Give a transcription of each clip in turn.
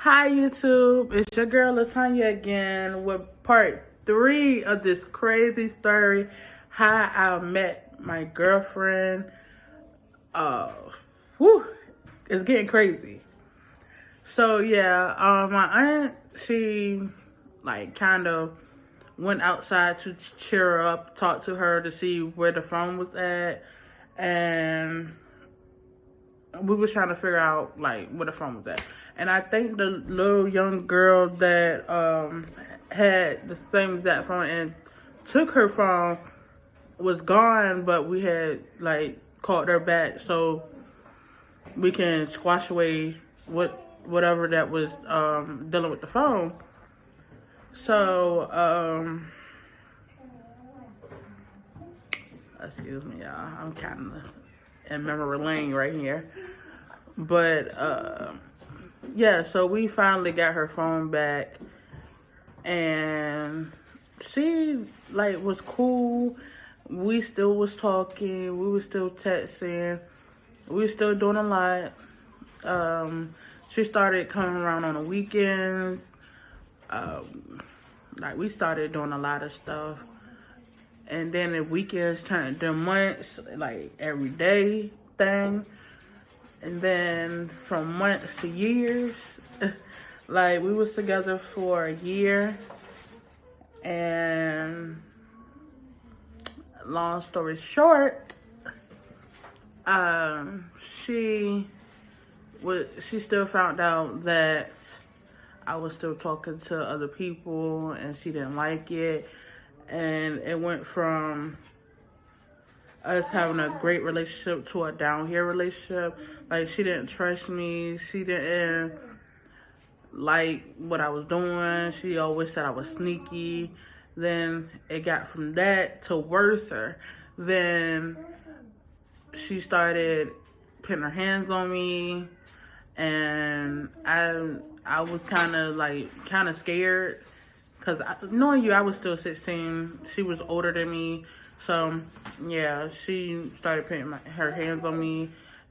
Hi YouTube, it's your girl Latanya again with part 3 of this crazy story, how I met my girlfriend. Uh, whew, it's getting crazy. So yeah, my aunt, she kind of went outside to cheer her up, talk to her to see where the phone was at, and we was trying to figure out where the phone was at. And I think the little young girl that had the same exact phone and took her phone was gone, but we had called her back so we can squash away whatever that was dealing with the phone. So excuse me, y'all. I'm kind of in memory lane right here. But yeah, so we finally got her phone back, and she was cool. We still was talking. We was still texting. We was still doing a lot. She started coming around on the weekends. We started doing a lot of stuff. And then the weekends turned to months, every day thing. And then from months to years, we was together for a year. And long story short, she still found out that I was still talking to other people, and she didn't like it. And it went from us having a great relationship to a down here relationship. She didn't trust me. She didn't like what I was doing. She always said I was sneaky. Then it got from that to worser. Then she started putting her hands on me, and I was kind of scared. Because knowing you, I was still 16. She was older than me. So, yeah, she started putting her hands on me.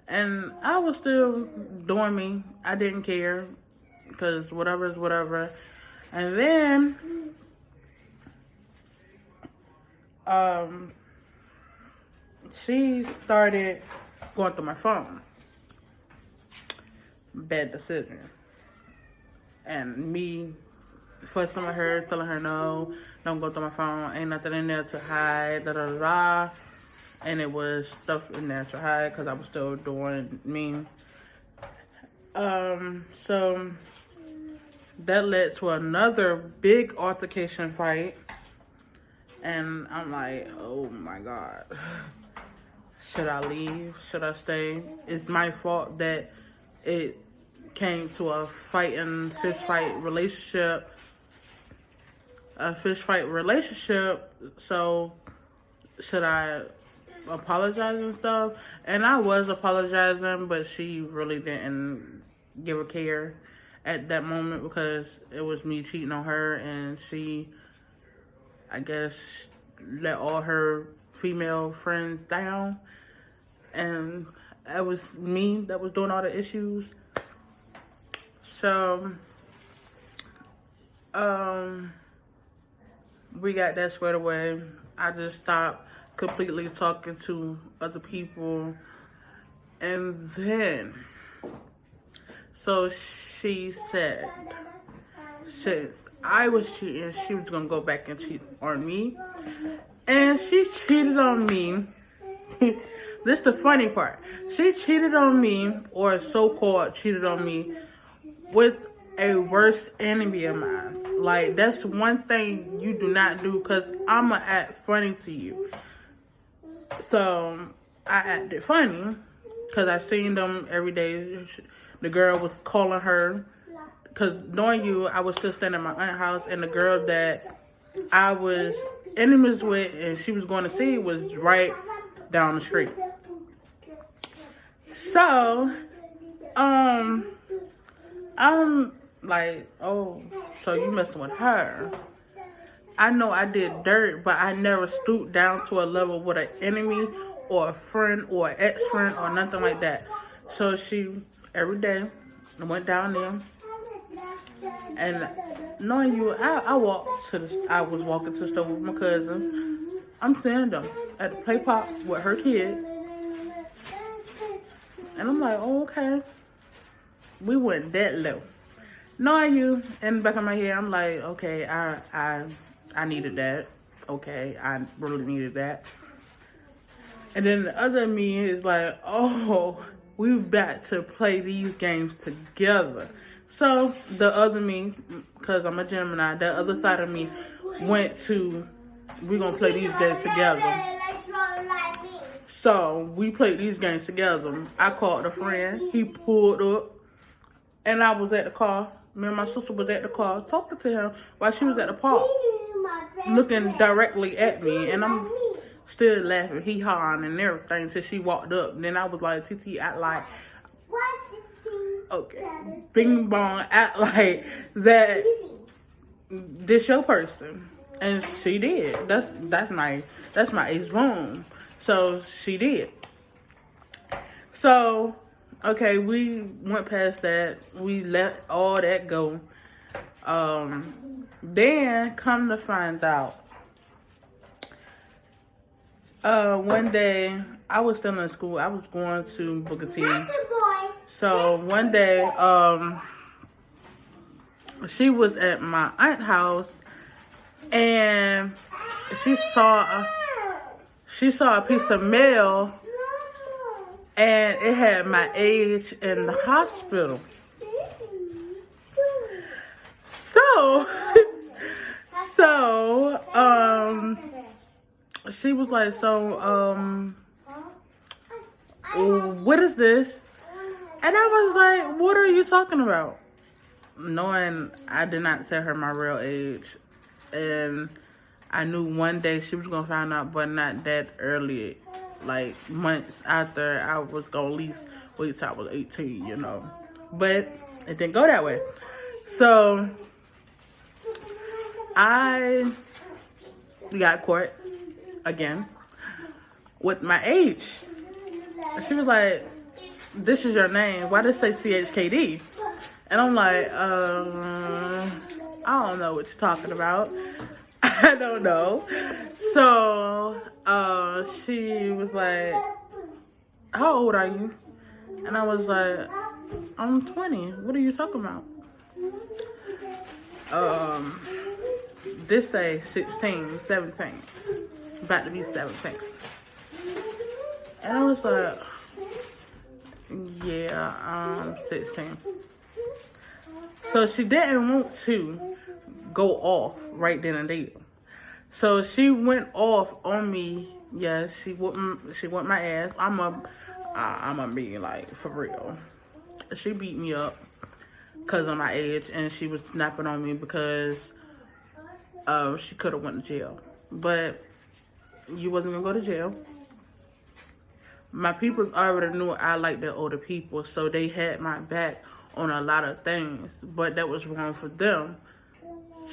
And I was still doing me. I didn't care. Because whatever is whatever. And then, she started going through my phone. Bad decision. And me fussing with her, telling her no, don't go through my phone, ain't nothing in there to hide, da da da. And it was stuff in there to hide because I was still doing me. So that led to another big altercation fight. And I'm like, oh my God. Should I leave? Should I stay? It's my fault that it came to a fist fight relationship. So should I apologize and stuff? And I was apologizing, but she really didn't give a care at that moment because it was me cheating on her, and she, I guess, let all her female friends down, and it was me that was doing all the issues. So we got that squared away. I just stopped completely talking to other people. And then, so she said, since I was cheating, she was going to go back and cheat on me. And she cheated on me. This is the funny part. She cheated on me, or so-called cheated on me, with a worst enemy of mine. That's one thing you do not do, because I'ma act funny to you. So I acted funny because I seen them every day. The girl was calling her, because knowing you, I was still staying at my aunt's house, and the girl that I was enemies with and she was going to see was right down the street. So I'm like, oh, so you messing with her. I know I did dirt, but I never stooped down to a level with an enemy or a friend or an ex-friend or nothing like that. So she, every day, went down there And knowing you, I was walking to the store with my cousins. I'm seeing them at the play park with her kids. And I'm like, oh, okay. We went that low. Knowing you, in the back of my head, I'm like, okay, I needed that. Okay, I really needed that. And then the other me is like, oh, we've got to play these games together. So the other me, because I'm a Gemini, the other side of me went to, we're going to play these games together. So we played these games together. I called a friend. He pulled up. And I was at the car. Me and my sister was at the car talking to him while she was at the park, looking directly at me. And I'm still laughing, hee-hawing and everything until she walked up. And then I was like, TT, act like, okay, bing bong, act like that this your person. And she did. That's my ace boom. So she did. So, okay, we went past that. We let all that go. Then come to find out, one day I was still in school. I was going to Booker T. So one day, she was at my aunt's house, and she saw a piece of mail, and it had my age in the hospital. So, she was like, what is this? And I was like, what are you talking about? Knowing I did not tell her my real age. And I knew one day she was going to find out, but not that early. Like, months after I was going to at least wait till I was 18, you know. But it didn't go that way. So, I got caught again with my age. She was like, this is your name. Why does it say CHKD? And I'm like, I don't know what you're talking about. I don't know. So, she was like, how old are you? And I was like, I'm 20. What are you talking about? This say 16, 17. About to be 17. And I was like, yeah, 16. So she didn't want to go off right then and there. So she went off on me. Yes, she whooped my ass. I'm being like, for real. She beat me up because of my age, and she was snapping on me because she could have went to jail. But you wasn't gonna go to jail. My peoples already knew I liked the older people, so they had my back on a lot of things. But that was wrong for them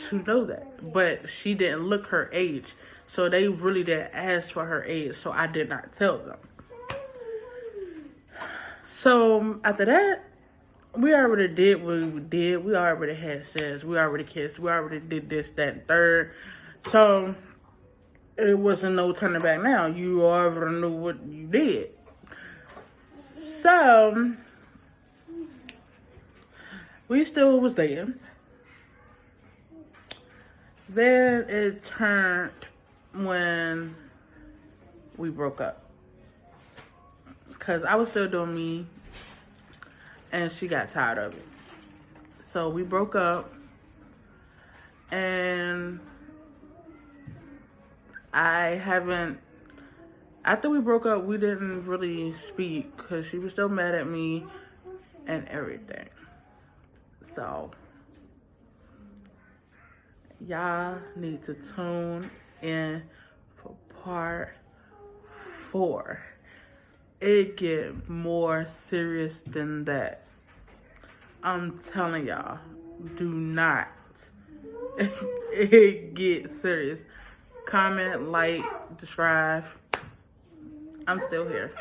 to know that. But she didn't look her age, so they really didn't ask for her age, so I did not tell them. So after that, we already did what we did. We already had sex. We already kissed. We already did this, that, and third. So it wasn't no turning back now. You already knew what you did. So we still was there. Then it turned when we broke up. Because I was still doing me, and she got tired of it. So we broke up, and after we broke up, we didn't really speak because she was still mad at me and everything. So, y'all need to tune in for part 4. It get more serious than that. I'm telling y'all, do not. It gets serious. Comment, like, subscribe. I'm still here.